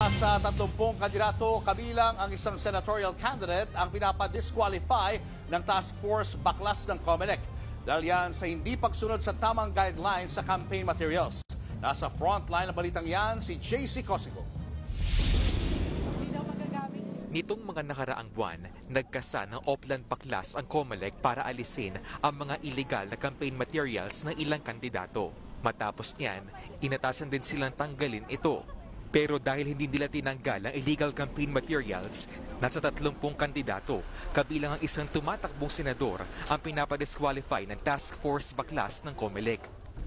Sa 30 kandidato, kabilang ang isang senatorial candidate ang pinapadisqualify ng task force baklas ng COMELEC. Dahil yan sa hindi pagsunod sa tamang guidelines sa campaign materials. Nasa frontline ng balitang yan si JC Cosico. Nitong mga nakaraang buwan, nagkasa ng Oplan Baklas ang COMELEC para alisin ang mga illegal na campaign materials ng ilang kandidato. Matapos niyan, inatasan din silang tanggalin ito. Pero dahil hindi nila tinanggal ang illegal campaign materials, nasa 30 kandidato, kabilang ang isang tumatakbong senador ang pinapadisqualify ng task force baklas ng COMELEC.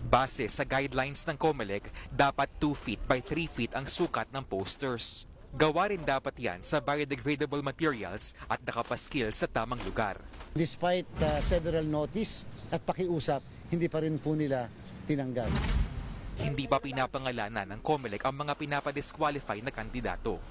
Base sa guidelines ng COMELEC, dapat 2 feet by 3 feet ang sukat ng posters. Gawa rin dapat yan sa biodegradable materials at nakapaskil sa tamang lugar. Despite several notice at pakiusap, hindi pa rin po nila tinanggal. Hindi pa pinapangalanan ng COMELEC ang mga pinapadisqualify na kandidato.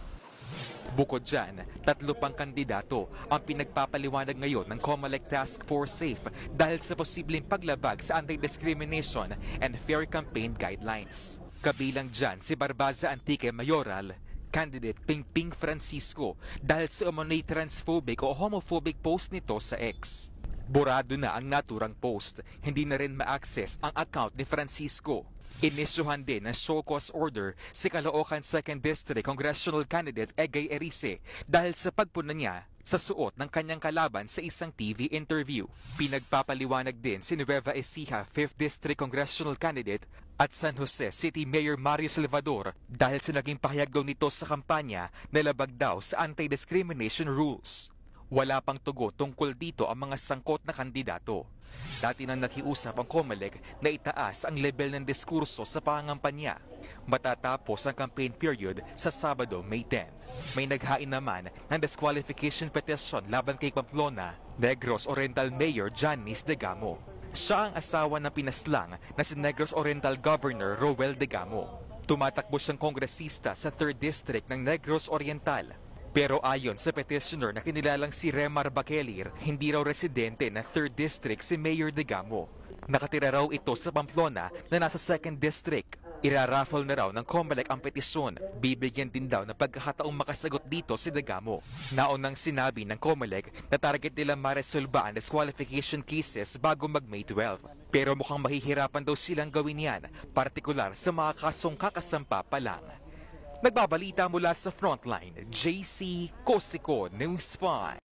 Bukod dyan, 3 pang kandidato ang pinagpapaliwanag ngayon ng COMELEC Task Force SAFE dahil sa posibleng paglabag sa anti-discrimination and fair campaign guidelines. Kabilang dyan si Barbaza Antique Mayoral, candidate Pingping Francisco dahil sa umano'y transphobic o homophobic post nito sa X. Burado na ang naturang post, hindi na rin ma-access ang account ni Francisco. Inisyuhan din ng show cause order si Caloocan 2nd District Congressional Candidate Egay Erice dahil sa pagpuna niya sa suot ng kanyang kalaban sa isang TV interview. Pinagpapaliwanag din si Nueva Ecija 5th District Congressional Candidate at San Jose City Mayor Mario Salvador dahil sa naging pahayag daw nito sa kampanya na labag daw sa anti-discrimination rules. Wala pang tugo tungkol dito ang mga sangkot na kandidato. Dati nang nakiusap ang COMELEC na itaas ang level ng diskurso sa pangangampanya. Matatapos ang campaign period sa Sabado, May 10. May naghain naman ng disqualification petition laban kay Pamplona, Negros Oriental Mayor Janice Degamo. Siya ang asawa ng pinaslang na si Negros Oriental Governor Roel Degamo. Tumatakbo siyang kongresista sa 3rd District ng Negros Oriental. Pero ayon sa petitioner na kinilalang si Remar Bakelir, hindi raw residente ng 3rd District si Mayor Degamo. Nakatira raw ito sa Pamplona na nasa 2nd District. Iraraffle na raw ng COMELEC ang petisyon. Bibigyan din daw ng pagkakataong makasagot dito si Degamo. Naunang sinabi ng COMELEC na target nila maresolba ang disqualification cases bago mag-May 12. Pero mukhang mahihirapan daw silang gawin yan, partikular sa mga kasong kakasampa pa lang. Nagbabalita mula sa Frontline, JC Cosico, News 5.